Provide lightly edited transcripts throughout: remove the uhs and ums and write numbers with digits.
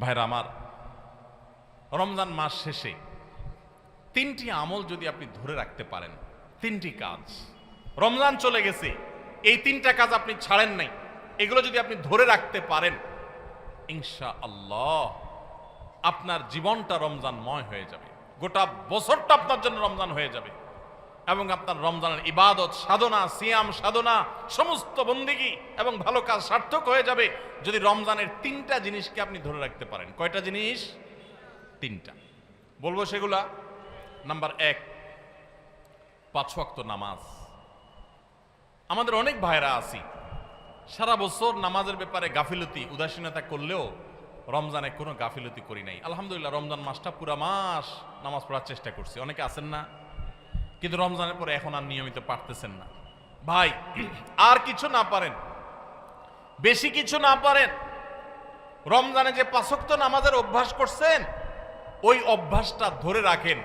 ভাইরা আমার, রমজান মাস শেষে তিনটি আমল যদি আপনি ধরে রাখতে পারেন, তিনটি কাজ, রমজান চলে গেছে এই তিনটা কাজ আপনি ছাড়েন নাই, এগুলো যদি আপনি ধরে রাখতে পারেন, ইনশাআল্লাহ আপনার জীবনটা রমজানময় হয়ে যাবে, গোটা বছরটা আপনার জন্য রমজান হয়ে যাবে এবং আপনার রমজানের ইবাদত সাধনা, সিয়াম সাধনা, সমস্ত বন্দেগী এবং ভালো কাজ সার্থক হয়ে যাবে যদি রমজানের তিনটা জিনিসকে আপনি ধরে রাখতে পারেন। কয়টা জিনিস? তিনটা। বলবো সেগুলা। নাম্বার 1, 5 ওয়াক্ত নামাজ। আমাদের অনেক ভাইরা আছি সারা বছর নামাজের ব্যাপারে গাফিলতি উদাসীনতা করলেও রমজানে কোনো গাফিলতি করি নাই। আলহামদুলিল্লাহ রমজান মাসটা পুরা মাস নামাজ পড়ার চেষ্টা করছি। অনেকে আছেন না, কিন্তু রমজানের পরে এখন আর নিয়মিত পারতেছেন না। ভাই, আর কিছু না পারেন, বেশি কিছু না পারেন, রমজানে যে 5 ওয়াক্ত নামাজের অভ্যাস করছেন ওই অভ্যাসটা ধরে রাখেন।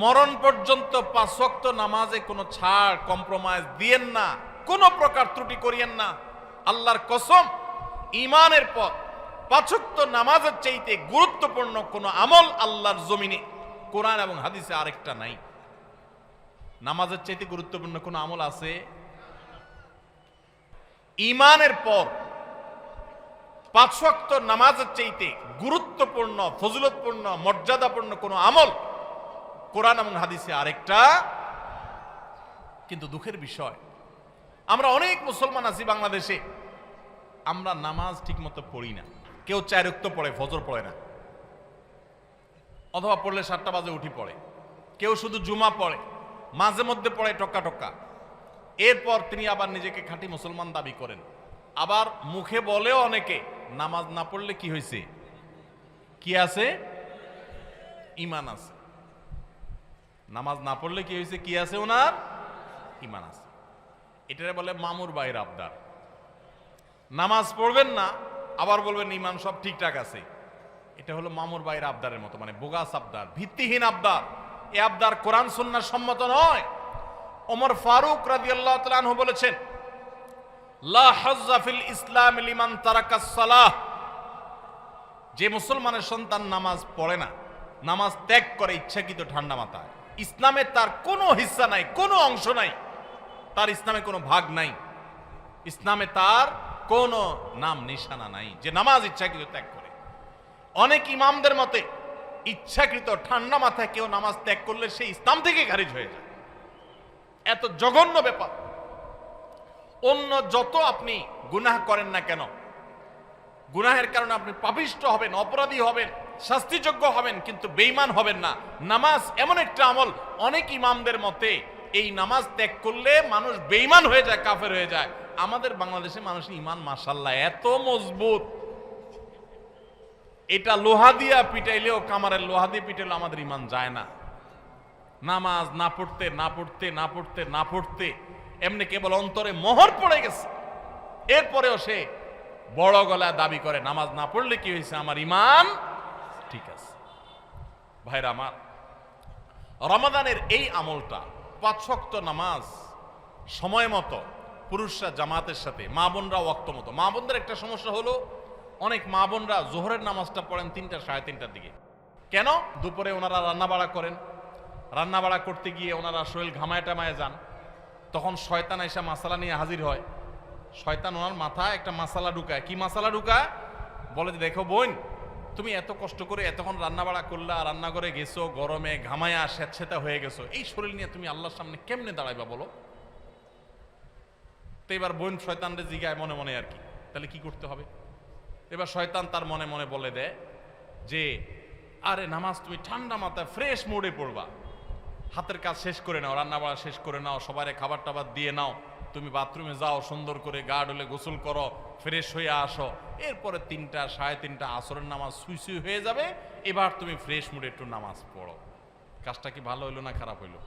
মরণ পর্যন্ত 5 ওয়াক্ত নামাজে কোনো ছাড় কম্প্রোমাইজ দিয়েন না, কোনো প্রকার ত্রুটি করিয়েন না। আল্লাহর কসম, ঈমানের পর 5 ওয়াক্ত নামাজের চাইতে গুরুত্বপূর্ণ কোনো আমল আল্লাহর জমিনে কোরআন এবং হাদিসে আরেকটা নাই। নামাজের চাইতে গুরুত্বপূর্ণ কোনো আমল আছে? ঈমানের পর 5 ওয়াক্ত নামাজের চাইতে গুরুত্বপূর্ণ, ফজিলতপূর্ণ, মর্যাদাপূর্ণ কোনো আমল কোরআন এবং হাদিসে আরেকটা। কিন্তু দুঃখের বিষয়, আমরা অনেক মুসলমান আছি বাংলাদেশে, আমরা নামাজ ঠিকমতো পড়ি না। কেউ 4 ওয়াক্ত পড়ে, ফজর পড়ে না, অথবা পড়লে 7টা বাজে উঠি পড়ে। কেউ শুধু জুমা পড়ে, মাঝে মধ্যে পড়ে টক্কা টক্কা। এরপর তিনি আবার নিজেকে খাঁটি মুসলমান দাবি করেন। আবার মুখে বলেও অনেকে, নামাজ না পড়লে কি হয়েছে? কি আছে? ঈমান আছে। নামাজ না পড়লে কি হয়েছে? কি আছে? ওনার ঈমান আছে। এটারে বলে মামুর ভাইয়ের আবদার। নামাজ পড়বেন না, আবার বলবেন ঈমান সব ঠিকঠাক আছে। এটা হলো মামুর ভাইয়ের আবদারের মতো, মানে বোগাস আবদার, ভিত্তিহীন আবদার। এই আবদার কোরআন সুন্নাহ সম্মত নয়। ওমর ফারুক রাদিয়াল্লাহু তাআলা আনহু বলেছেন, লা হাজ্জা ফিল ইসলাম লিমান তারাকাস সালাহ। যে মুসলমানের সন্তান নামাজ পড়ে না, নামাজ ত্যাগ করে ইচ্ছাকৃত ঠান্ডা মাথায়, ইসলামে তার কোনো হিস্সা নাই, কোনো অংশ নাই, তার ইসলামে কোনো ভাগ নাই, ইসলামে তার কোনো নাম নিশানা নাই, যে নামাজ ইচ্ছাকৃত ত্যাগ করে। অনেক ইমামদের মতে ইচ্ছাকৃত ঠান্ডা মাথায় কেউ নামাজ ত্যাগ করলে সে ইসলাম থেকে খারিজ হয়ে যায়। এত জঘন্য ব্যাপার। অন্য যত আপনি গুনাহ করেন না কেন, গুনাহের কারণে আপনি পাপিষ্ঠ হবেন, অপরাধী হবেন, শাস্তিযোগ্য হবেন, কিন্তু বেঈমান হবেন না। নামাজ এমন একটা আমল, অনেক ইমামদের মতে এই নামাজ ত্যাগ করলে মানুষ বেঈমান হয়ে যায়, কাফের হয়ে যায়। আমাদের বাংলাদেশে মানুষের ঈমান মাশাআল্লাহ এত মজবুত, এটা লোহা দিয়া পিটাইলেও, কামারের লোহা দিয়ে পিটাইলেও আমাদের ঈমান যায় না। নামাজ না পড়তে না পড়তে না পড়তে না পড়তে এমনি কেবল অন্তরে মোহর পড়ে গেছে, এরপরেও সে বড় গলায় দাবি করে নামাজ না পড়লে কি হয়েছে, আমার ঈমান ঠিক আছে। ভাইরা আমার, রমাদানের এই আমলটা, 5 ওয়াক্ত নামাজ সময় মতো, পুরুষরা জামাতের সাথে, মা বোনরা ওয়াক্ত মতো। মা বোনদের একটা সমস্যা হলো, অনেক মা বোনরা জোহরের নামাজটা পড়েন 3টা, 3:30টার দিকে। কেন? দুপুরে ওনারা রান্না বাড়া করেন, রান্না বাড়া করতে গিয়ে ওনারা শরীর ঘামায় টামায় যান, তখন শয়তান এসে মাসালা নিয়ে হাজির হয়। শয়তান ওনার মাথায় একটা মাসালা ঢুকায়। কি মাসালা ঢুকায়? বলে যে, দেখো বোন, তুমি এত কষ্ট করে এতক্ষণ রান্না বাড়া করলা, রান্নাঘরে গেছো, গরমে ঘামায়া স্যাঁতস্যাঁতে হয়ে গেছো, এই শরীর নিয়ে তুমি আল্লাহর সামনে কেমনে দাঁড়াইবা বলো? তো এবার বোন শয়তানরে জিগায় মনে মনে আর কি, তাহলে কি করতে হবে? এবার শয়তান তার মনে মনে বলে দেয় যে, আরে নামাজ তুমি ঠান্ডা মাথায় ফ্রেশ মুডে পড়বা, হাতের কাজ শেষ করে নাও, রান্না বাড়া শেষ করে নাও, সবারে খাবার টাবার দিয়ে নাও, তুমি বাথরুমে যাও, সুন্দর করে গা ডলে গোসল করো, ফ্রেশ হয়ে আসো, এরপরে 3টা, 3:30 আসরের নামাজ সুই সুই হয়ে যাবে, এবার তুমি ফ্রেশ মুডে একটু নামাজ পড়ো। কাজটা কি ভালো হইলো না খারাপ হইলো?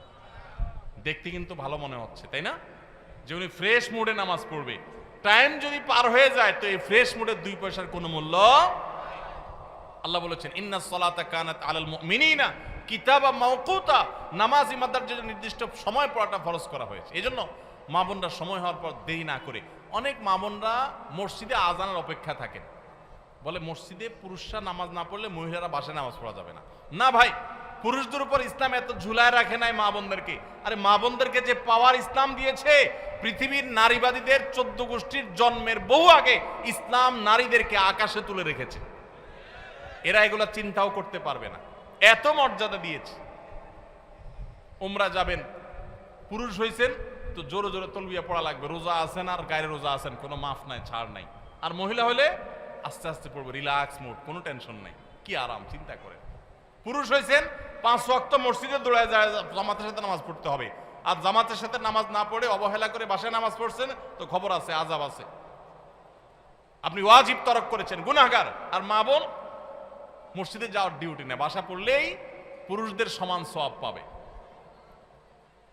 দেখতে কিন্তু ভালো মনে হচ্ছে, তাই না? যে উনি ফ্রেশ মুডে নামাজ পড়বে। টাইম যদি পার হয়ে যায় তো এই ফ্রেশ মুডের 2 পয়সার কোনো মূল্য। আল্লাহ বলেছেন, ইন্নাস সালাতা কানাত আলাল মুমিনিনা কিতাবা মাওকুতা। নামাজ ইমানদারদের জন্য নির্দিষ্ট সময় পড়াটা ফরজ করা হয়েছে। এজন্য মা বোনরা সময় হওয়ার পর দেরি না করে, অনেক মা বোনরা মসজিদে আজানের অপেক্ষা থাকেন, বলে মসজিদে পুরুষরা নামাজ না পড়লে মহিলারা বাসায় নামাজ পড়া যাবে না। না ভাই, পুরুষদের উপর ইসলাম এত ঝুলায় রাখে নাই মা বোনদেরকে। আরে মা বোনদেরকে যে পাওয়ার ইসলাম দিয়েছে, পৃথিবীর নারীবাদীদের 14 গোষ্ঠীর জন্মের বহু আগে ইসলাম নারীদেরকে আকাশে তুলে রেখেছে। এরা এগুলা চিন্তাও করতে পারবে না, এত মর্যাদা দিয়েছে। উমরা যাবেন, পুরুষ হইছেন তো জোরে জোরে তলবিয়া পড়া লাগবে, রোজা আছেন আর গায়ে রোজা আছেন, কোনো মাফ নাই, ছাড় নাই। আর মহিলা হলে আস্তে আস্তে পড়বে, রিল্যাক্স মুড, কোনো টেনশন নাই, কি আরাম, চিন্তা করেন। পুরুষ হয়েছেন 5 ওয়াক্ত মসজিদে দৌড়ায় যায়, জামাতের সাথে নামাজ পড়তে হবে। আর জামাতের সাথে নামাজ না পড়ে অবহেলা করে বাসায় নামাজ পড়ছেন তো খবর আছে, আযাব আছে, আপনি ওয়াজিব তরক করেছেন, গুনাহগার। আর মা বোন মসজিদে যাওয়ার ডিউটি নেই, বাসা পড়লেই পুরুষদের সমান সওয়াব পাবে।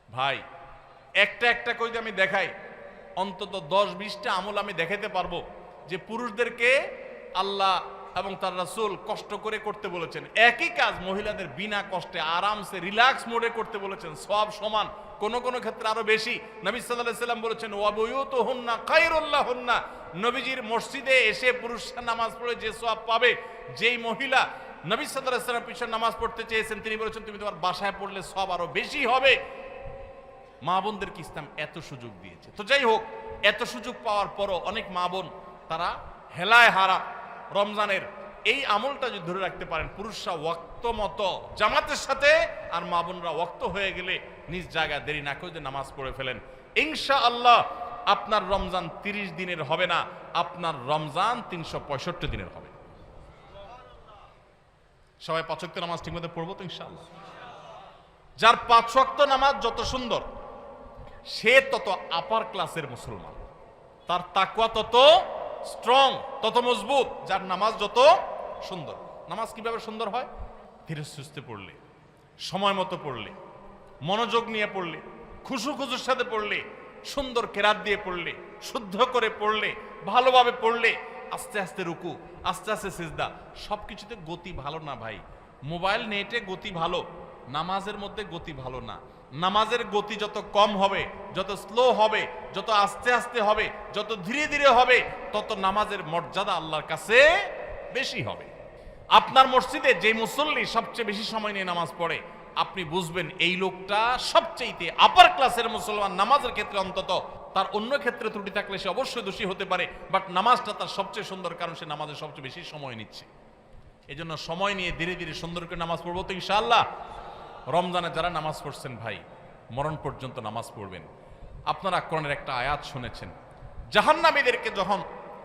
ভাই একটা একটা করে আমি দেখাই, অন্তত 10-20টা আমল আমি দেখাতে পারবো যে পুরুষদেরকে আল্লাহ এবং তার রাসূল কষ্ট করে করতে বলেছেন। একই কাজ মহিলাদের বিনা কষ্টে আরামসে রিল্যাক্স মোডে করতে বলেছেন, সব সমান, কোন কোন ক্ষেত্রে আরো বেশি। নবী সাল্লাল্লাহু আলাইহি সাল্লাম বলেছেন ওয়া বুয়ুতুহুন্না খায়রুল লাহুন্না, নবীজির মসজিদে এসে পুরুষরা নামাজ পড়ে যে সওয়াব পাবে, যেই মহিলা নবী সাল্লাল্লাহু আলাইহি সাল্লাম পিছনে নামাজ পড়তে চেয়েছেন তিনি বলেছেন তুমি তোমার বাসায় পড়লে সওয়াব আরো বেশি হবে। মা বোনদেরকে ইসলাম এত সুযোগ দিয়েছে। তো যাই হোক, এত সুযোগ পাওয়ার পরও অনেক মা বোন তারা হেলায় হারা। রমজানের এই আমলটা যদি ধরে রাখতে পারেন, পুরুষরা ওয়াক্ত মতো জামাতের সাথে আর মা বোনরা ওয়াক্ত হয়ে গেলে নিজ জায়গায় দেরি না করে নামাজ পড়ে ফেলেন, ইনশাআল্লাহ আপনার রমজান 30 দিনের হবে না, আপনার রমজান 365 দিনের হবে। সবাই 5 ওয়াক্ত নামাজ ঠিকমতো পড়বো তো ইনশাআল্লাহ। যার 5 ওয়াক্ত নামাজ যত সুন্দর, সে তত আপার ক্লাসের মুসলমান, তার তাকওয়া তত স্ট্রং, তত মজবুত। যার নামাজ যত সুন্দর। নামাজ কিভাবে সুন্দর হয়? ধীরে সুস্থে পড়লে, সময় মতো পড়লে, মনোযোগ নিয়ে পড়লে, খুশু খুশুর সাথে পড়লে, সুন্দর কেরাত দিয়ে পড়লে, শুদ্ধ করে পড়লে, ভালোভাবে পড়লে, আস্তে আস্তে রুকু, আস্তে আস্তে সিজদা, সবকিছুতে গতি ভালো না ভাই। মোবাইল নেটে গতি ভালো, নামাজের মধ্যে গতি ভালো না। নামাজের গতি যত কম হবে, যত স্লো হবে, যত আস্তে আস্তে হবে, যত ধীরে ধীরে হবে, তত নামাজের মর্যাদা আল্লাহর কাছে বেশি হবে। আপনার মসজিদে যে মুসল্লি সবচেয়ে বেশি সময় নিয়ে নামাজ পড়ে, আপনি বুঝবেন এই লোকটা সবচেয়ে আপার ক্লাসের মুসলমান নামাজের ক্ষেত্রে। অন্তত তার অন্য ক্ষেত্রে ত্রুটি থাকলে সে অবশ্যই দোষী হতে পারে, বাট নামাজটা তার সবচেয়ে সুন্দর, কারণ সে নামাজের সবচেয়ে বেশি সময় নিচ্ছে। এজন্য সময় নিয়ে ধীরে ধীরে সুন্দর করে নামাজ পড়বো তো ইনশাআল্লাহ। রমজানে যারা নামাজ পড়ছেন ভাই, মরণ পর্যন্ত নামাজ পড়বেন। আপনারা কোরআনের একটা আয়াত শুনেছেন, জাহান্নামীদেরকে যখন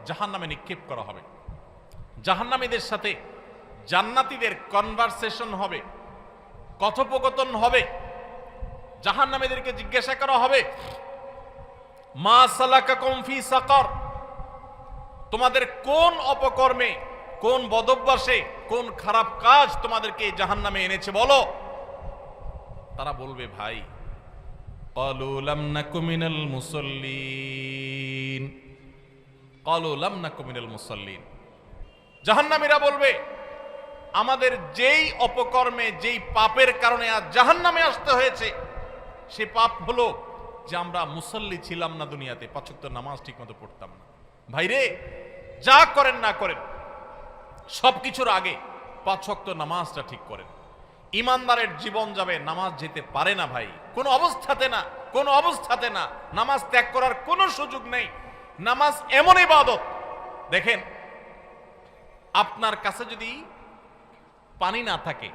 জাহান্নামে নিক্ষেপ করা হবে, জাহান্নামীদের সাথে জান্নাতীদের কনভারসেশন হবে, কথোপকথন হবে। জাহান্নামীদেরকে জিজ্ঞাসা করা হবে মা সালাকাকুম ফি সাকার, তোমাদের কোন অপকর্মে, কোন বদভ্যাসে, কোন খারাপ কাজ তোমাদেরকে জাহান্নামে এনেছে বলো। তারা বলবে ভাই ক্বালু লাম নাকু মিনাল মুসাল্লিন, ক্বালু লাম নাকু মিনাল মুসাল্লিন। জাহান্নামীরা বলবে আমাদের যেই অপকর্মে, যেই পাপের কারণে আজ জাহান্নামে আসতে হয়েছে, সে পাপ হলো যে আমরা মুসল্লি ছিলাম না দুনিয়াতে, 5 ওয়াক্ত নামাজ ঠিকমতো পড়তাম না। ভাইরে, যা করেন না করেন সবকিছুর আগে 5 ওয়াক্ত নামাজটা ঠিক করেন। ইমানদারের জীবন যাবে, নামাজ যেতে পারে না ভাই, কোনো অবস্থাতে না, কোনো অবস্থাতে না। নামাজ ত্যাগ করার কোনো সুযোগ নেই। নামাজ এমন ইবাদত, দেখেন আপনার কাছে যদি পানি না থাকে,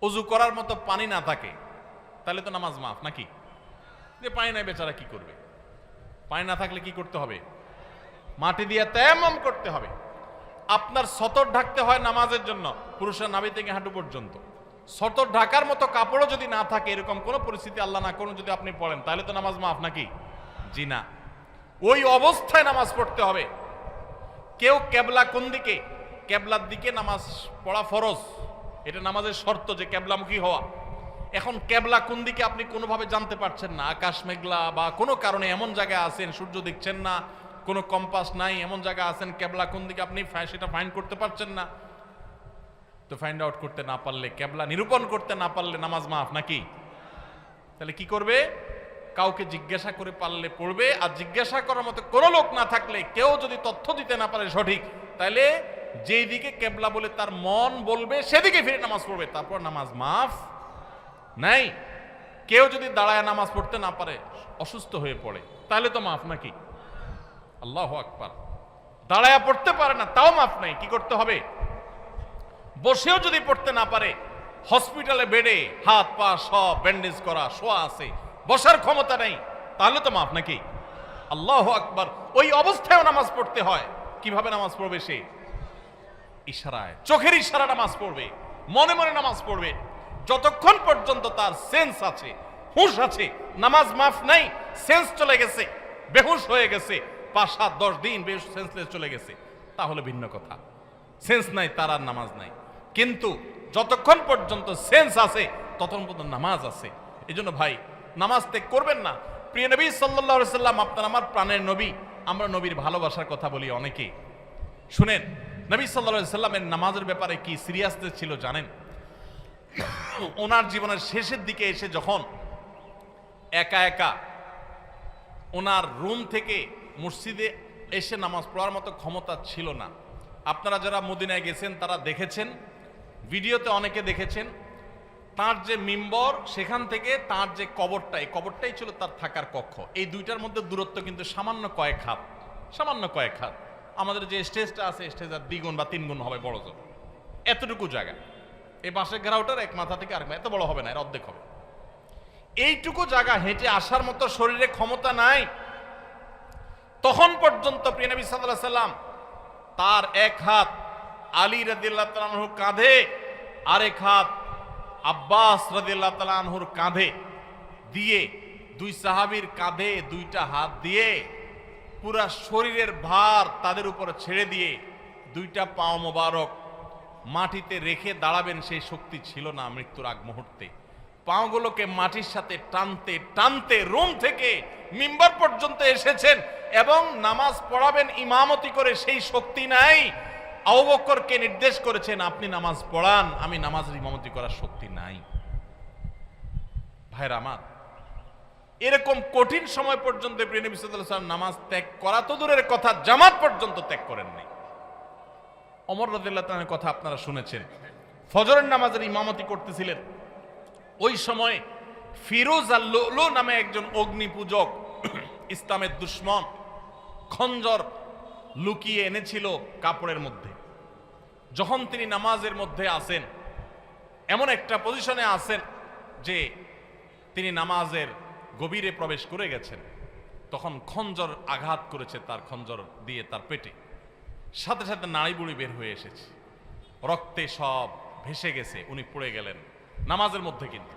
ওযু করার মতো পানি না থাকে, তাহলে তো নামাজ মাফ নাকি? যে পানি নাই বেচারা কি করবে? পানি না থাকলে কি করতে হবে? মাটি দিয়ে তায়াম্মুম করতে হবে। আপনার সতর ঢাকতে হয় নামাজের জন্য, পুরুষের নাভি থেকে হাঁটু পর্যন্ত। সতর ঢাকার মতো কাপড়ও যদি না থাকে, এরকম কোন পরিস্থিতি আল্লাহ না করুন যদি আপনি পড়েন, তাহলে তো নামাজ মাফ নাকি? জি না। ওই অবস্থায় নামাজ পড়তে হবে। কেউ কেবলা কোন দিকে, কেবলার দিকে নামাজ পড়া ফরজ, এটা নামাজের শর্ত যে কেবলামুখী হওয়া। এখন কেবলা কোন দিকে আপনি কোনোভাবে জানতে পারছেন না, আকাশ মেঘলা বা কোনো কারণে এমন জায়গায় আছেন সূর্য দেখছেন না, কোনো কম্পাস নাই, এমন জায়গা আছেন কেবলা কোন দিকে আপনি সেটা ফাইন্ড করতে পারছেন না। তো ফাইন্ড আউট করতে না পারলে, কেবলা নিরূপণ করতে না পারলে নামাজ মাফ নাকি? তাহলে কি করবে? কাউকে জিজ্ঞাসা করে পারলে পড়বে, আর জিজ্ঞাসা করার মতো কোনো লোক না থাকলে, কেউ যদি তথ্য দিতে না পারে সঠিক, তাহলে যেই দিকে কেবলা বলে তার মন বলবে সেদিকে ফিরে নামাজ পড়বে, তারপর নামাজ মাফ নাই। কেউ যদি দাঁড়ায় নামাজ পড়তে না পারে, অসুস্থ হয়ে পড়ে, তাহলে তো মাফ নাকি? আল্লাহু আকবার। দাঁড়ায় পড়তে পারে না, তাও মাফ নাই। কি করতে হবে? বসেও যদি পড়তে না পারে, হসপিটালে বেডে হাত পা সব ব্যান্ডেজ করা, শোয়া আছে, বসার ক্ষমতা নেই, তাহলে তো মাফ নাকি? আল্লাহু আকবার। ওই অবস্থায়ও নামাজ পড়তে হয়। কিভাবে নামাজ পড়বে সে? ইশারায়, চোখের ইশারা নামাজ পড়বে, মনে মনে নামাজ পড়বে, যতক্ষণ পর্যন্ত তার সেন্স আছে, হুঁশ আছে। নামাজ মাফ নাই, সেন্স চলে গেছে, বেহুশ হয়ে গেছে, 5-7-10 দিন বেহুশ সেন্সলেস চলে গেছে, তাহলে ভিন্ন কথা। সেন্স নাই, তার আর নামাজ নাই। কিন্তু যতক্ষণ পর্যন্ত সেন্স আছে ততক্ষণ পর্যন্ত নামাজ আছে। এই জন্য ভাই, নামাজ ত্যাগ করবেন না। প্রিয় নবী সাল্লাল্লাহু আলাইহি সাল্লাম আপনার আমার প্রাণের নবী। আমরা নবীর ভালোবাসার কথা বলি অনেকে। শুনেন, নবী সাল্লাল্লাহু আলাইহি সাল্লামের নামাজের ব্যাপারে কি সিরিয়াসনেস ছিল জানেন? ওনার জীবনের শেষের দিকে এসে যখন একা একা ওনার রুম থেকে মসজিদে এসে নামাজ পড়ার মতো ক্ষমতা ছিল না। আপনারা যারা মদিনায় গেছেন তারা দেখেছেন, ভিডিওতে অনেকে দেখেছেন, তার যে মিম্বর, সেখান থেকে তার যে কবরটা, এই কবরটাই ছিল তার থাকার কক্ষ। এই দুইটার মধ্যে দূরত্ব কিন্তু সামান্য কয়েক হাত, সামান্য কয়েক হাত। আমাদের যে স্টেজটা আছে, স্টেজের 2 গুণ বা 3 গুণ হবে বড় জোর, এতটুকু জায়গা। এই বাঁশের ঘেরাওটার এক মাথা থেকে আরেক মাথা, এত বড় হবে না, এর অর্ধেক হবে। এইটুকু জায়গা হেঁটে আসার মতো শরীরে ক্ষমতা নাই। তখন পর্যন্ত প্রিয় নবী সাল্লাল্লাহু আলাইহি সাল্লাম তার এক হাত আলী রাদিয়াল্লাহু তাআলা আনহুর কাঁধে, আরেক হাত আব্বাস রাদিয়াল্লাহু তাআলা আনহুর কাঁধে দিয়ে, 2 সাহাবীর কাঁধে 2টা হাত দিয়ে পুরা শরীরের ভার তাদের উপরে ছেড়ে দিয়ে 2টা পাও মোবারক মাটিতে রেখে দাঁড়াবেন, সেই শক্তি ছিল না মৃত্যুর আগ মুহূর্তে। পাগুলোকে মাটির সাথে টানতে টানতে রুম থেকে মিম্বার পর্যন্ত এসেছেন এবং নামাজ পড়াবেন ইমামতি করে, সেই শক্তি নাই। আবু বকরকে নির্দেশ করেছেন, আপনি নামাজ পড়ান, আমি নামাজের ইমামতি করার শক্তি নাই। ভাইরা আমার, এরকম কঠিন সময় পর্যন্ত প্রিয় নবী সাল্লাল্লাহু আলাইহি ওয়াসাল্লাম নামাজ ত্যাগ করা তো দূরের কথা, জামাত পর্যন্ত ত্যাগ করেন নাই। ওমর রাদিয়াল্লাহু তাআলার কথা আপনারা শুনেছেন, ফজরের নামাজের ইমামতি করতেছিলেন। ওই সময় ফিরোজ আল লুলু নামে একজন অগ্নি পূজক, ইসলামের দুশ্মন, খঞ্জর লুকিয়ে এনেছিল কাপড়ের মধ্যে। যখন তিনি নামাজের মধ্যে আসেন, এমন একটা পজিশনে আসেন যে তিনি নামাজের গভীরে প্রবেশ করে গেছেন, তখন খঞ্জর আঘাত করেছে তার খঞ্জর দিয়ে তার পেটে। সাথে সাথে নাড়ি বুড়ি বের হয়ে এসেছে, রক্তে সব ভেসে গেছে, উনি পড়ে গেলেন নামাজের মধ্যে। কিন্তু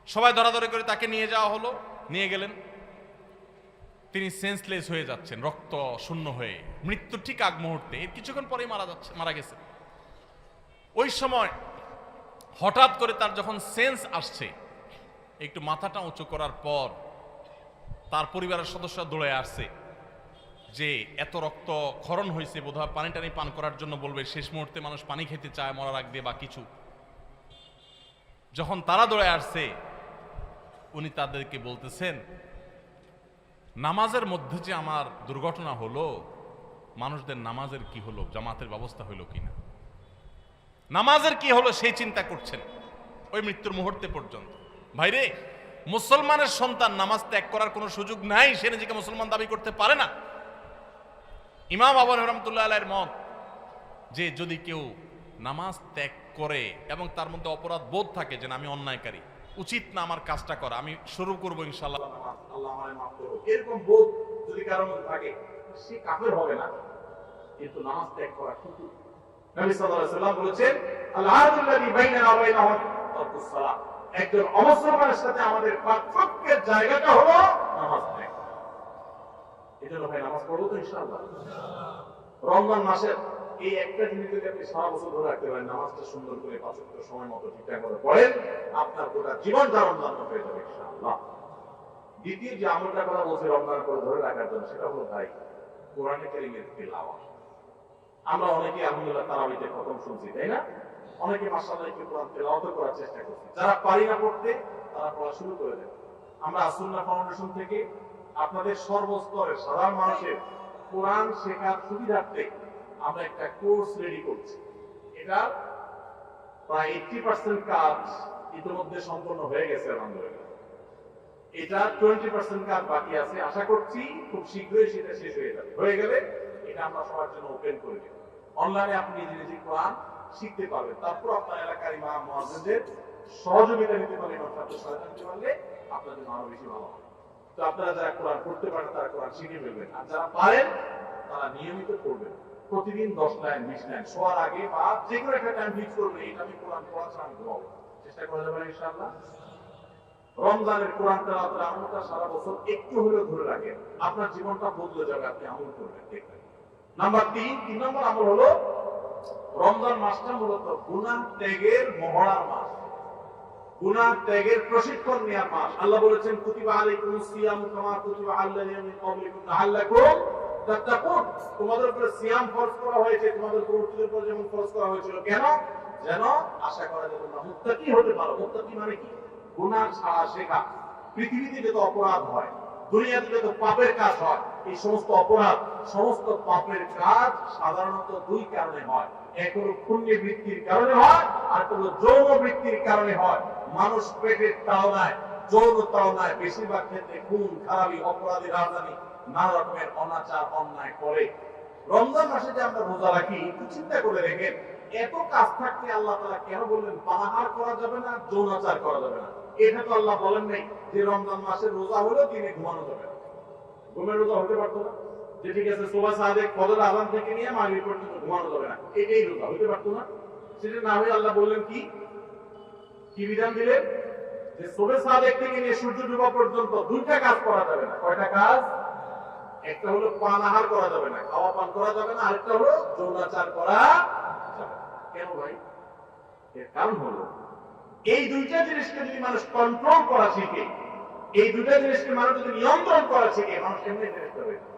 সবাই ধরাধরি করে তাকে নিয়ে যাওয়া হলো, নিয়ে গেলেন। তিনি সেন্সলেস হয়ে যাচ্ছেন, রক্ত শূন্য হয়ে, মৃত্যুর ঠিক আগ মুহূর্তে, এর কিছুক্ষণ পরেই মারা গেছে। ওই সময় হঠাৎ করে তার যখন সেন্স আসছে, একটু মাথাটা উঁচু করার পর তার পরিবারের সদস্যরা দৌড়ে আসছে যে এত রক্ত ক্ষরণ হয়েছে, বোধহয় পানি টানি পান করার জন্য বলবে, শেষ মুহূর্তে মানুষ পানি খেতে চায় মরার আগ দিয়ে বা কিছু। যখন তারা দৌড়ে আসছে, উনি তাদেরকে বলতেছেন, নামাজের মধ্যে যে আমার দুর্ঘটনা হলো, মানুষদের নামাজের কি হলো, জামাতের ব্যবস্থা হইল কিনা, নামাজের কি হলো সেই চিন্তা করছেন ওই মৃত্যুর মুহূর্তে পর্যন্ত। ভাইরে, মুসলমানের সন্তান নামাজ ত্যাগ করার কোনো সুযোগ নাই, সে নিজেকে মুসলমান দাবি করতে পারে না। ইমাম আবু হানিফা রাহমাতুল্লাহ আলাইহির মত যে যদি কেউ নামাজ ত্যাগ করে এবং তার মধ্যে অপরাধ বোধ থাকে যে আমি অন্যায়কারী, উচিত না আমার কাজটা করা, আমি শুরু করবো ইনশাআল্লাহ, আল্লাহ আমায় মাফ করুন, এরকম বোধ যদি কারোর মধ্যে থাকে, সে কাফের হবে না, কিন্তু নামাজ ত্যাগ করা ঠিক। নবী সাল্লাল্লাহু আলাইহি ওয়াসাল্লাম বলেছেন, আল আহাদুল্লাযী বাইনানা ওয়া বাইনাহুম তারকুস সালাত, একজন অমুসলমানের সাথে আমাদের পার্থক্যের জায়গাটা হলো নামাজ ত্যাগ। এজন্য ভাই নামাজ পড়বো তো ইনশাআল্লাহ। রমজান মাসের এই একটা জিনিস যদি আপনি সারা বছর ধরে রাখতে পারেন, নামাজটা সুন্দর করে 5 ওয়াক্ত সময় মতো ঠিকঠাক মতো পড়েন, আপনার গোটা জীবনটা রমজান হয়ে যাবে ইনশাআল্লাহ। দ্বিতীয় যে আমলটা কথা বলছে রমজান করে ধরে রাখার জন্য, সেটা হলো ভাই কোরআনে কারীমের তিলাওয়াত। আমরা অনেকে আলহামদুলিল্লাহ তারাবিতে খতম শুনছি, তাই না? অনেকে মাশাআল্লাহ একটু কোরআন তেলাওয়াত করার চেষ্টা করছি। যারা পারি না পড়তে, তারা পড়া শুরু করে দেন। আমরা সুন্নাহ ফাউন্ডেশন থেকে আপনাদের সর্বস্তরের সাধারণ মানুষের কোরআন শেখার সুবিধার্থে আমরা একটা কোর্স রেডি করছি। এটা প্রায় 80% কাজ ইতিমধ্যে সম্পন্ন হয়ে গেছে আলহামদুলিল্লাহ। এটা 20% কাজ বাকি আছে। আশা করছি খুব শীঘ্রই সেটা শেষ হয়ে যাবে। হয়ে গেলে এটা আমরা সবার জন্য ওপেন করে দেব। অনলাইনে আপনি নিজে নিজে কোরআন শিখতে পারবেন। তারপর আপনার এলাকার ইমাম মুয়াজ্জিনদের সহযোগিতা নিতে পারলে, ইমাম সাহেবদের সহায়তা নিতে পারলে আপনার জন্য আরো বেশি ভালো হবে। তো আপনারা যারা কোরআন পড়তে পারেন তারা কোরআন শিখে ফেলবেন, আর যারা পারেন তারা নিয়মিত পড়বেন। প্রতিদিন 10 লাইন 20 লাইন শোয়ার আগে বা যে কোনো একটা টাইম ফিক্স করবেন, এটা আমি কোরআন পড়া ছাড়া আমি ঘুমাবো। চেষ্টা করা যাবে না ইনশাআল্লাহ। রমজানের কোরআন তেলাওয়াতের আমলটা সারা বছর একটু হলেও ধরে রাখেন, আপনার জীবনটা বদলে যাবে। আপনি আমল করবেন, দেখবেন। নাম্বার 3 নম্বর আমল হলো রমজান মাসটা মূলত গুনাহ ত্যাগের মহড়ার মাস, গুনাহ ত্যাগের প্রশিক্ষণ নেওয়ার মাস। আল্লাহ বলেছেন কুতিবা আলাইকুমুস সিয়াম কামা কুতিবা আলাল্লাযিনা মিন ক্বাবলিকুম লাআল্লাকুম তাত্তাকুন। তোমাদের উপর সিয়াম ফরজ করা হয়েছে, তোমাদের পূর্বপুরুষদের উপর যেমন ফরজ করা হয়েছিল। কেন? যেন আশা করা যায় তোমরা মুত্তাকি হতে পারো। মুত্তাকি মানে কি? গুনাহ ছাড়া শেখা। পৃথিবীতে যত অপরাধ হয়, দুনিয়াতে যত পাপের কাজ হয়, এই সমস্ত অপরাধ, সমস্ত পাপের কাজ সাধারণত দুই কারণে হয়। এক হলো পুণ্যে বৃত্তির কারণে হয়, আর হলো যৌন বৃত্তির কারণে হয়। মানুষ পেটের তাড়নায়, যৌন তাড়নায় বেশিরভাগ ক্ষেত্রে খুন খারাপি, অপরাধী, রাজধানী, নানা রকমের অনাচার অন্যায় করে। রমজান মাসে যে আমরা রোজা রাখি, একটু চিন্তা করে দেখেন, এত কাজ থাকতে আল্লাহ তাআলা কেন বললেন পানাহার করা যাবে না, যৌনাচার করা যাবে না? এটা তো আল্লাহ বলেন নাই যে রমজান মাসের রোজা হলো দিনে ঘুমানো যাবে না। ঘুমের রোজা হতে পারতো না? যে ঠিক আছে সুবহ সাদেক ফজর আযান থেকে নিয়ে মাগরিব পর্যন্ত ঘুমানো যাবে না, এটাই রোজা হতে পারতো না? সেটা না হয়ে আল্লাহ বললেন কি কি বিধান দিলেন? যে সুবহ সাদেক থেকে নিয়ে সূর্য ডোবা পর্যন্ত দুইটা কাজ করা যাবে না। কয়টা কাজ? একটা হলো পানাহার করা যাবে না, খাওয়া পান করা যাবে না, আরেকটা হলো যৌনাচার করা যাবে না। কেন ভাই? এর কারণ হলো এই দুইটা জিনিসকে যদি মানুষ কন্ট্রোল করা শিখে, এই দুইটা জিনিসকে মানুষ যদি নিয়ন্ত্রণ করা শিখে, মানুষ এমনি ফেরেশতা হয়ে যাবে।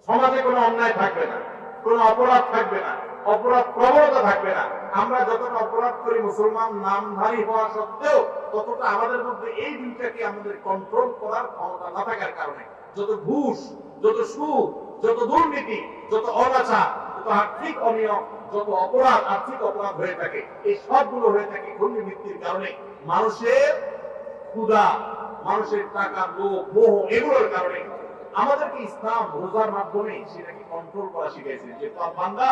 সমাজে কোনো অন্যায় থাকবে না, কোনো অপরাধ থাকবে না, অপরাধ প্রবণতা থাকবে না। আমরা যতটা অপরাধ করি মুসলমান নামধারী হওয়া সত্ত্বেও, ততটা আমাদের মধ্যে এই দুইটাকে আমাদের কন্ট্রোল করার ক্ষমতা না থাকার কারণে যত ঘুষ, যত সুদ, যত দুর্নীতি, যত অনাচার, যত আর্থিক অনিয়ম, যত অপরাধ, আর্থিক অপরাধ হয়ে থাকে, এই সবগুলো হয়ে থাকে দুর্নীতির কারণে। মানুষের ক্ষুধা, মানুষের টাকা, লোভ, মোহ, এগুলোর কারণে। আমাদেরকে ইসলাম রোজার মাধ্যমে সেটাকে কন্ট্রোল করা শিখাইছে যে বান্দা,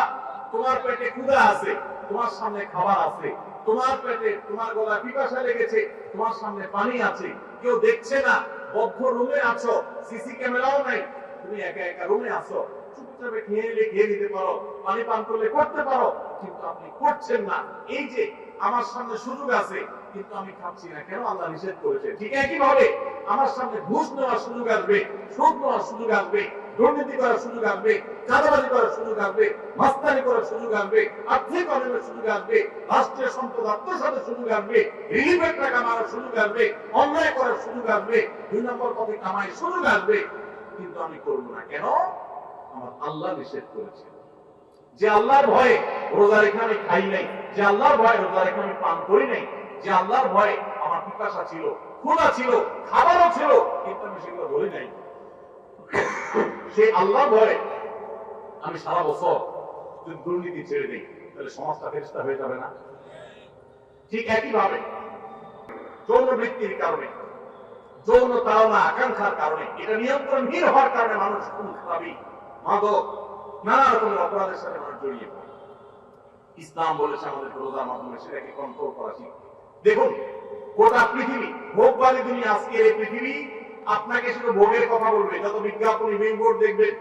তোমার পেটে ক্ষুধা আছে, তোমার সামনে খাবার আছে, তোমার পেটে, তোমার গলায় পিপাসা লেগেছে, তোমার সামনে পানি আছে, কেউ দেখছে না, বদ্ধ রুমে আছো, সিসি ক্যামেরাও নাই, তুমি একা একা রুমে আছো, চুপচাপে খেয়ে নিলে খেয়ে নিতে পারো, পানি পান করলে করতে পারো, কিন্তু আপনি করছেন না। এই যে আমার সামনে সুযোগ আছে কিন্তু আমি খাচ্ছি না, কেন? আল্লাহ নিষেধ করেছে। ঠিক একইভাবে আমার সামনে ঘুষ নেওয়ার সুযোগ আসবে, সুদ নেওয়ার সুযোগ আসবে, দুর্নীতি করার সুযোগ আসবে, চাঁদাবাজি করার সুযোগ আসবে, মাস্তানি করার সুযোগ আসবে, আর্থিক অনিয়মের সুযোগ আসবে, রাষ্ট্রের সম্পদ আত্মসাতের সুযোগ আসবে, রিলিফের টাকা মারার সুযোগ আসবে, অন্যায় করার সুযোগ আসবে, 2 নম্বর পথে কামাই সুযোগ আসবে, কিন্তু আমি করব না। কেন? আমার আল্লাহ নিষেধ করেছে। যে আল্লাহর ভয়ে রোজা রেখে আমি খাই নাই, যে আল্লাহর ভয়ে রোজা রেখে আমি পান করি নাই, যে আল্লাহর ভয়ে আমার পিপাসা ছিল, ক্ষুধা ছিল, খাবারও ছিল, কিন্তু আমি সেগুলো বলি নাই, সেই আল্লাহর ভয়ে আমি সারা বছর যদি দুর্নীতি ছেড়ে দিই, তাহলে সমাজটা ফেরেশতা হয়ে যাবে না? ঠিক একইভাবে যৌন বৃত্তির কারণে, যৌন তাড়না আকাঙ্ক্ষার কারণে, এটা নিয়ন্ত্রণহীন হওয়ার কারণে মানুষ খুন খারাপি, মাদক, নানা রকমের অপরাধের সাথে মানুষ জড়িয়ে পড়ে। ইসলাম বলেছে আমাদের রোজার মাধ্যমে সেটাকে কন্ট্রোল করা শিখতে। দেখুন, গোটা পৃথিবী, ভোগবাদী দুনিয়া, আজকে এই পৃথিবী আপনাকে শুধু ভোগের কথা বলবে। যত বিজ্ঞাপনী বিলবোর্ড দেখবেন,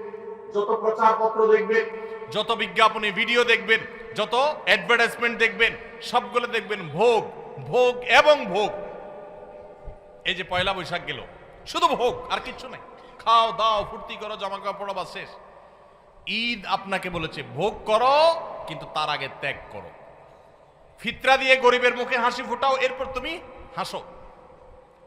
যত প্রচার পত্র দেখবেন, যত বিজ্ঞাপনী ভিডিও দেখবেন, যত অ্যাডভার্টাইজমেন্ট দেখবেন, সবগুলো দেখবেন ভোগ, ভোগ এবং ভোগ। এই যে পয়লা বৈশাখ গেল, শুধু ভোগ আর কিচ্ছু নাই। খাও দাও, ফুর্তি করো, জামা কাপড় পরো, বাস শেষ। ঈদ আপনাকে বলেছে ভোগ করো, কিন্তু তার আগে ত্যাগ করো। ফিতরা দিয়ে গরিবের মুখে হাসি ফুটাও, এরপর তুমি হাসো।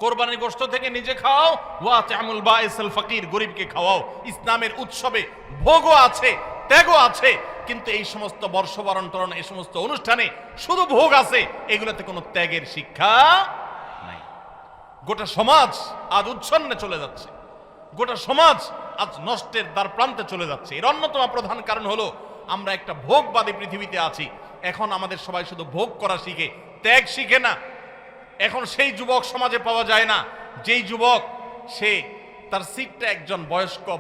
কোরবানির গোশত থেকে নিজে খাও, ওয়া তা'মুল বাইসুল ফকির, গরিবকে খাওয়াও। ইসলামের উৎসবে ভোগও আছে, ত্যাগও আছে, কিন্তু এই সমস্ত বর্ষবরণ তরণ, এই সমস্ত অনুষ্ঠানে শুধু ভোগ আছে, এগুলোতে কোনো ত্যাগের শিক্ষা নাই। গোটা সমাজ আজ উচ্ছন্নে চলে যাচ্ছে, গোটা সমাজ আজ নষ্টের দ্বার প্রান্তে চলে যাচ্ছে। এর অন্যতম প্রধান কারণ হলো আমরা একটা ভোগবাদী পৃথিবীতে আছি। এখন আমাদের সবাই শুধু ভোগ করা শিখে, ত্যাগ শিখে না। এখন সেই যুবক সমাজে পাওয়া যায় না যেই যুবক সে তার সিটটা একজন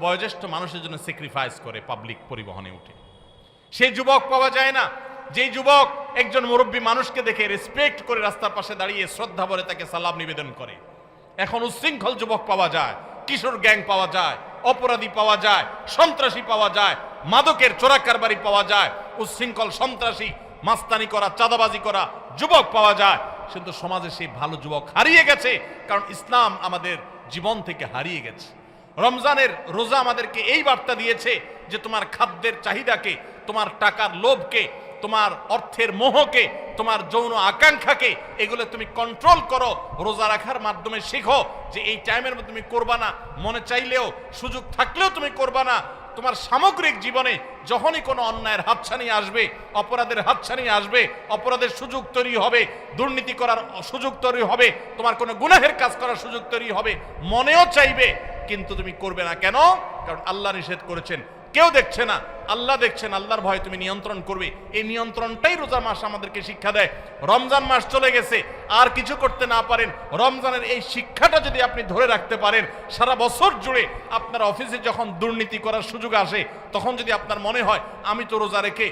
বয়োজ্যেষ্ঠ মানুষের জন্য স্যাক্রিফাইস করে পাবলিক পরিবহনে উঠে। সেই যুবক পাওয়া যায় না যেই যুবক একজন মুরব্বী মানুষকে দেখে রেসপেক্ট করে রাস্তার পাশে দাঁড়িয়ে শ্রদ্ধা ভরে তাকে সালাম নিবেদন করে। এখন উচ্ছৃঙ্খল যুবক পাওয়া যায়, কিশোর গ্যাং পাওয়া যায়, অপরাধী পাওয়া যায়, সন্ত্রাসী পাওয়া যায়, মাদকের চোরা কারবারি পাওয়া যায়, উচ্ছৃঙ্খল সন্ত্রাসী মাস্তানি করা চাঁদাবাজি করা যুবক পাওয়া যায়। কিন্তু সমাজে সেই ভালো যুবক হারিয়ে গেছে, কারণ ইসলাম আমাদের জীবন থেকে হারিয়ে গেছে। রমজানের রোজা আমাদেরকে এই বার্তা দিয়েছে যে তোমার খাদ্যের চাহিদাকে, তোমার টাকার লোভকে, তোমার অর্থের মোহকে, তোমার যৌন আকাঙ্ক্ষাকে, এগুলো তুমি কন্ট্রোল করো। রোজা রাখার মাধ্যমে শেখো যে এই টাইমের মধ্যে তুমি করবা না, মনে চাইলেও সুযোগ থাকলেও তুমি করবা না। তোমার সামগ্রিক জীবনে যখনই কোনো অন্যায়ের হাতছানি আসবে, অপরাধের হাতছানি আসবে, অপরাধের সুযোগ তৈরি হবে, দুর্নীতি করার সুযোগ তৈরি হবে, তোমার কোনো গুনাহের কাজ করার সুযোগ তৈরি হবে, মনেও চাইবে কিন্তু তুমি করবে না। কেন? কারণ আল্লাহ নিষেধ করেছেন, কেউ দেখছে না, আল্লাহ দেখছেন। আল্লাহর ভয়ে তুমি নিয়ন্ত্রণ করবে। এই নিয়ন্ত্রণটাই রোজা মাস আমাদেরকে শিক্ষা দেয়। রমজান মাস চলে গেছে, আর কিছু করতে না পারেন, রমজানের এই শিক্ষাটা যদি আপনি ধরে রাখতে পারেন, সারা বছর জুড়ে আপনার অফিসে যখন দুর্নীতি করার সুযোগ আসে, তখন যদি আপনার মনে হয় আমি তো রোজা রেখে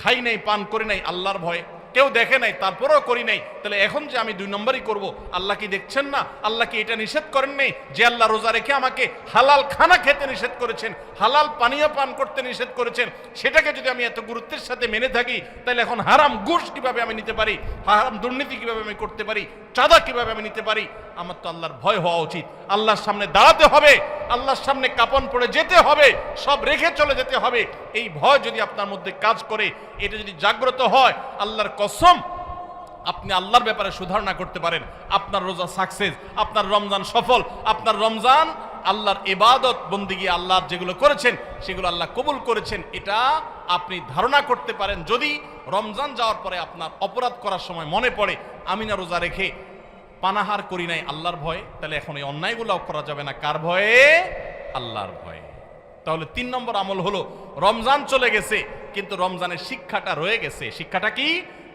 খাই নাই, পান করি নাই, আল্লাহর ভয়ে কেউ দেখে নাই তারপরেও করি নাই, তাহলে এখন যে আমি 2 নম্বরই করব, আল্লাহ কি দেখছেন না? আল্লাহ কি এটা নিষেধ করেন নাই যে আল্লাহ রোজা রেখে আমাকে হালাল খানা খেতে নিষেধ করেছেন, হালাল পানীয় পান করতে নিষেধ করেছেন? সেটাকে যদি আমি এত গুরুত্বের সাথে মেনে থাকি, তাহলে এখন হারাম ঘুষ কিভাবে আমি নিতে পারি, হারাম দুর্নীতি কিভাবে আমি করতে পারি, চাঁদা কিভাবে আমি নিতে পারি? আমার তো আল্লাহর ভয় হওয়া উচিত। আল্লাহর সামনে দাঁড়াতে হবে, আল্লাহর সামনে কাপন পড়ে যেতে হবে, সব রেখে চলে যেতে হবে। এই ভয় যদি আপনার মধ্যে কাজ করে, এটা যদি জাগ্রত হয়, আল্লাহর কসম আপনি আল্লাহর ব্যাপারে সুধারণা করতে পারেন, আপনার রোজা সাকসেস, আপনার রমজান সফল, আপনার রমজান আল্লাহর ইবাদত বন্দিগি, আল্লাহ যেগুলো করেছেন সেগুলো আল্লাহ কবুল করেছেন, এটা আপনি ধারণা করতে পারেন। যদি রমজান যাওয়ার পরে আপনার অপরাধ করার সময় মনে পড়ে আমি না রোজা রেখে পানাহার করি নাই আল্লাহর ভয়ে, তাহলে এখন এই অন্যায়গুলোও করা যাবে না। কার ভয়ে? আল্লাহর ভয়ে। তাহলে 3 নম্বর আমল হলো, রমজান চলে গেছে কিন্তু রমজানের শিক্ষাটা রয়ে গেছে। শিক্ষাটা কি?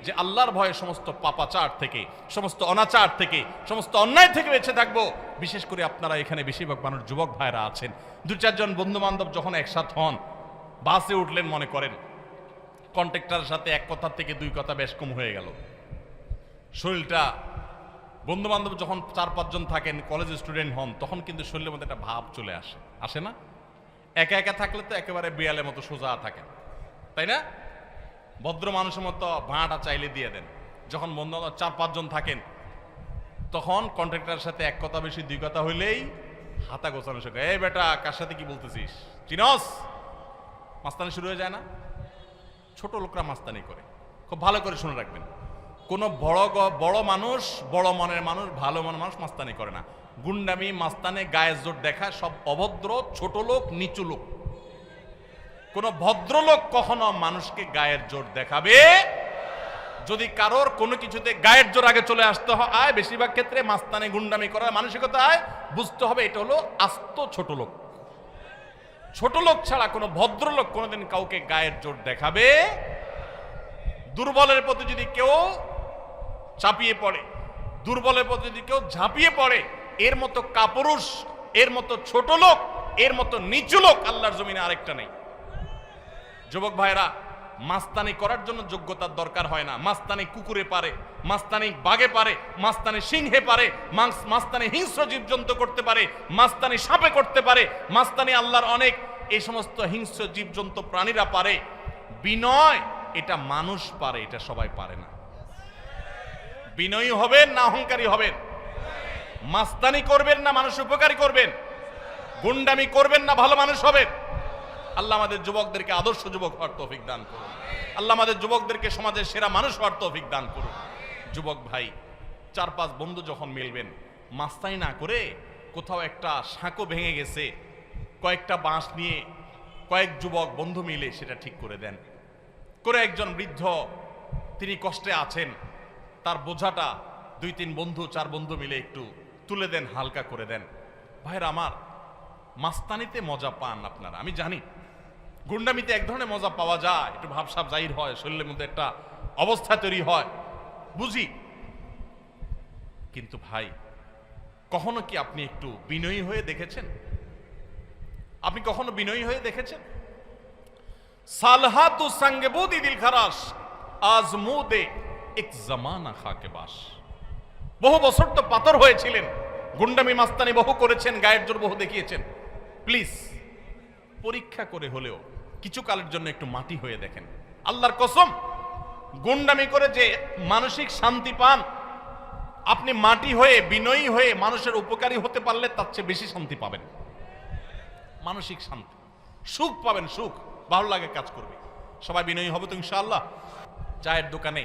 যে আল্লাহর ভয়ে সমস্ত পাপাচার থেকে, সমস্ত অনাচার থেকে, সমস্ত অন্যায় থেকে বেঁচে থাকবো। বিশেষ করে আপনারা এখানে বেশিরভাগ মানুষ যুবক ভাইরা আছেন, 2-4 জন বন্ধু বান্ধব যখন একসাথ হন, বাসে উঠলেন, মনে করেন কন্ট্রাক্টরের সাথে 1 কথা থেকে 2 কথা বেশ কম হয়ে গেল, শরীরটা, বন্ধু বান্ধব যখন 4-5 জন থাকেন, কলেজ স্টুডেন্ট হন, তখন কিন্তু শরীরের মধ্যে একটা ভাব চলে আসে, আসে না? একা একা থাকলে তো একেবারে বিড়ালের মতো সোজা থাকেন, তাই না? ভদ্র মানুষের মতো ভাঁটা চাইলে দিয়ে দেন। যখন বন্ধু 4-5 জন থাকেন, তখন কন্ট্রাক্টরের সাথে 1 কথা বেশি 2 কথা হইলেই হাতা গোছানো শেখে, এই বেটা কার সাথে কি বলতেছিস, চিনস? মাস্তানি শুরু হয়ে যায় না? ছোট লোকরা মাস্তানি করে, খুব ভালো করে শুনে রাখবেন। কোনো বড় মানুষ, বড় মনের মানুষ, ভালো মনের মানুষ মাস্তানি করে না। গুন্ডামি, মাস্তানি, গায়ের জোর দেখা সব অভদ্র, ছোট লোক, নিচু লোক। কোন ভদ্রলোক কখনো মানুষকে গায়ের জোর দেখাবে? যদি কারোর কোনো কিছুতে গায়ের জোর আগে চলে আসতে হয়, বেশিরভাগ ক্ষেত্রে মাস্তানি গুন্ডামি করার মানসিকতায়, বুঝতে হবে এটা হলো আস্ত ছোট লোক। ছোট লোক ছাড়া কোনো ভদ্রলোক কোনোদিন কাউকে গায়ের জোর দেখাবে। দুর্বলের প্রতি যদি কেউ চাপিয়ে পড়ে, দুর্বলের প্রতি যদি কেউ ঝাঁপিয়ে পড়ে, এর মতো কাপুরুষ, এর মতো ছোট লোক, এর মতো নিচু লোক আল্লাহর জমিনে আরেকটা নেই। যুবক ভাইরা, মাস্তানি করার জন্য যোগ্যতার দরকার হয় না। মাস্তানি কুকুরে পারে, মাস্তানি বাঘে পারে, মাস্তানি সিংহে পারে, মাস্তানি হিংস্র জীবজন্তু করতে পারে, মাস্তানি সাপে করতে পারে, মাস্তানি আল্লাহর অনেক এই সমস্ত হিংস্র জীবজন্তু প্রাণীরা পারে। বিনয় এটা মানুষ পারে, এটা সবাই পারে না। বিনয়ী হবেন না অহংকারী হবেন? মাস্তানি করবেন না মানুষ উপকারী করবেন? গুন্ডামি করবেন না ভালো মানুষ হবেন? আল্লাহ আমাদের যুবকদেরকে আদর্শ যুবক হওয়ার তৌফিক দান করুন। আল্লাহ আমাদের যুবকদেরকে সমাজের সেরা মানুষ হওয়ার তৌফিক দান করুন। যুবক ভাই, 4-5 বন্ধু যখন মিলবেন, মাস্তানি না করে কোথাও একটা সাঁকো ভেঙে গেছে, কয়েকটা বাঁশ নিয়ে কয়েক যুবক বন্ধু মিলে সেটা ঠিক করে দেন। করে একজন বৃদ্ধ, তিনি কষ্টে আছেন, তার বোঝাটা 2-3 বন্ধু 4 বন্ধু মিলে একটু তুলে দেন, হালকা করে দেন। ভাইরা আমার, মাস্তানিতে মজা পান আপনারা, আমি জানি। গুন্ডামিতে এক ধরনের মজা পাওয়া যায়, একটু ভাবসাব জাহির হয়, শরীরের মধ্যে একটা অবস্থা তৈরি হয়, বুঝি। কিন্তু ভাই, কখনো কি আপনি একটু বিনয়ী হয়ে দেখেছেন? আপনি কখনো বিনয়ী হয়ে দেখেছেন? সালহাতু সঙ্গে বুদি দিল খারাস আজমুদে এক জামানা খাকে বাস। বহু বছর তো পাথর হয়েছিলেন, গুন্ডামি মাস্তানি বহু করেছেন, গায়ের জোর বহু দেখিয়েছেন। প্লিজ পরীক্ষা করে হলেও কিছু কালের জন্য একটু মাটি হয়ে দেখেন। আল্লাহর কসম, গুন্ডামি করে যে মানসিক শান্তি পান, আপনি মাটি হয়ে বিনয়ী হয়ে মানুষের উপকারী হতে পারলে তার চেয়ে বেশি শান্তি পাবেন। মানসিক শান্তি, সুখ পাবেন, সুখ, ভালো লাগে, কাজ করবে। সবাই বিনয়ী হবে তো ইনশাআল্লাহ। চায়ের দোকানে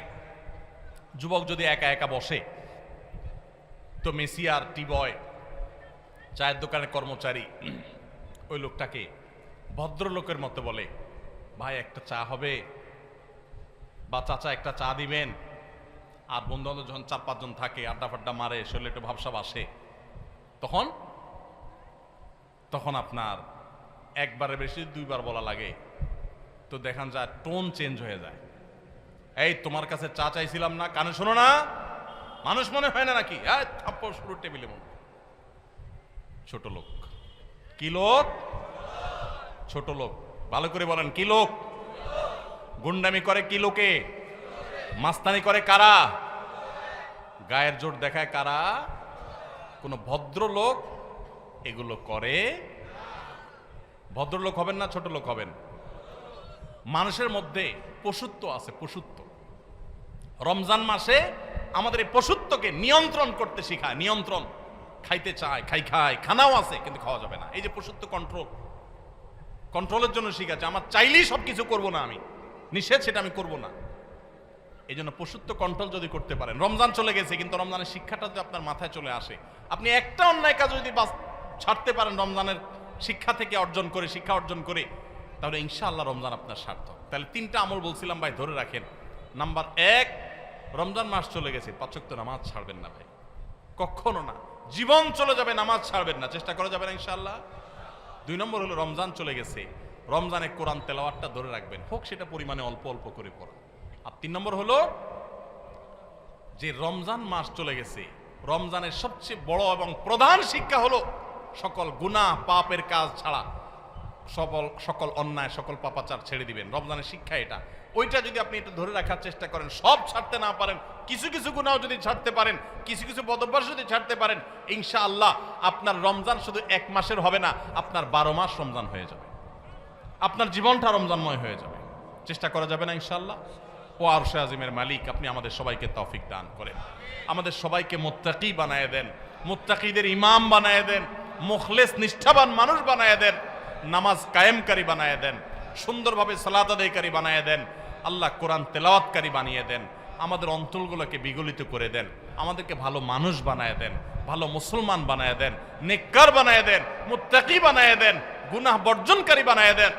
যুবক যদি একা একা বসে, তো মেসিয়ার টি বয়, চায়ের দোকানের কর্মচারী ওই লোকটাকে ভদ্রলোকের মতো বলে, ভাই একটা চা হবে, বা চাচা একটা চা দিবেন। আর বন্ধু বান্ধব যখন 4-5 জন থাকে, আড্ডা ফাড্ডা মারে, শরীরে একটু ভাবসাব আসে, তখন আপনার একবারে বেশি 2বার বলা লাগে, তো দেখান যায় টোন চেঞ্জ হয়ে যায়। এই তোমার কাছে চা চাইছিলাম না, কানে শোনো না, মানুষ মনে হয় না নাকি? থাপ্পড় শুরু টেবিলে মনে। ছোট লোক। কি লোক? ছোট লোক। ভালো করে বলেন, কি লোক? গুন্ডামি করে কি লোকে? মাস্তানি করে কারা? গায়ের জোর দেখায় কারা? কোন ভদ্রলোক এগুলো করে? ভদ্রলোক হবেন না ছোট লোক হবেন? মানুষের মধ্যে পশুত্ব আছে, পশুত্ব। রমজান মাসে আমাদের এই পশুত্বকে নিয়ন্ত্রণ করতে শেখায়। নিয়ন্ত্রণ, খাইতে চায়, খাই, খানাও আছে কিন্তু খাওয়া যাবে না। এই যে পশুত্ব, কন্ট্রোলের জন্য শিখাচ্ছে। আমার চাইলেই সবকিছু করবো না, আমি নিষেধ সেটা আমি করবো না। এই জন্য পশুত্ব কন্ট্রোল যদি করতে পারেন, রমজান চলে গেছে কিন্তু রমজানের শিক্ষাটা যদি আপনার মাথায় চলে আসে, আপনি একটা অন্যায় কাজ যদি ছাড়তে পারেন রমজানের শিক্ষা থেকে শিক্ষা অর্জন করে, তাহলে ইনশাআল্লাহ রমজান আপনার সার্থক। তাহলে 3টা আমল বলছিলাম ভাই, ধরে রাখেন। নাম্বার 1, রমজান মাস চলে গেছে, 5 ওয়াক্ত নামাজ ছাড়বেন না ভাই, কখনো না। জীবন চলে যাবে, নামাজ ছাড়বেন না, চেষ্টা করা যাবে না ইনশাআল্লাহ। 2 নম্বর হলো রমজান চলে গেছে, রমজানে কোরআন তেলাওয়াতটা ধরে রাখবেন, হোক সেটা পরিমাণে অল্প অল্প করে পড়া। আর 3 নম্বর হলো যে রমজান মাস চলে গেছে, রমজানের সবচেয়ে বড় এবং প্রধান শিক্ষা হলো সকল গুনাহ পাপের কাজ ছাড়া সকল অন্যায়, সকল পাপাচার ছেড়ে দিবেন। রমজানের শিক্ষা এটা। ওইটা যদি আপনি একটু ধরে রাখার চেষ্টা করেন, সব ছাড়তে না পারেন, কিছু কিছু গুনাহ যদি ছাড়তে পারেন, কিছু কিছু বদভ্যাস যদি ছাড়তে পারেন, ইনশাআল্লাহ আপনার রমজান শুধু 1 মাসের হবে না, আপনার 12 মাস রমজান হয়ে যাবে, আপনার জীবনটা রমজানময় হয়ে যাবে। চেষ্টা করা যাবে না ইনশাআল্লাহ। ও আরশে আজিমের মালিক, আপনি আমাদের সবাইকে তৌফিক দান করেন, আমাদের সবাইকে মুত্তাকি বানায় দেন, মুত্তাকিদের ইমাম বানায় দেন, মুখলেস নিষ্ঠাবান মানুষ বানায় দেন, নামাজ কায়েমকারী বানায় দেন, সুন্দরভাবে সালাত আদায়কারী বানায় দেন, আল্লাহ কোরআন তেলাওয়াতকারী বানিয়ে দেন, আমাদের অন্তরগুলোকে বিগলিত করে দেন, আমাদেরকে ভালো মানুষ বানায় দেন, ভালো মুসলমান বানায় দেন, নেককার বানায় দেন, মুত্তাকি বানায় দেন, গুনাহ বর্জনকারী বানায় দেন।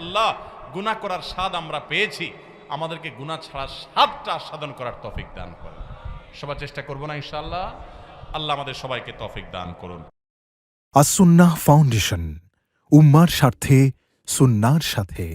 আল্লাহ, গুনাহ করার স্বাদ আমরা পেয়েছি, আমাদেরকে গুনাহ ছাড়ার স্বাদটা আস্বাদন করার তৌফিক দান করুন। সবাই চেষ্টা করব না ইনশাআল্লাহ। আল্লাহ আমাদের সবাইকে তৌফিক দান করুন। আস-সুন্নাহ ফাউন্ডেশন, উম্মার স্বার্থে সুন্নাহর সাথে।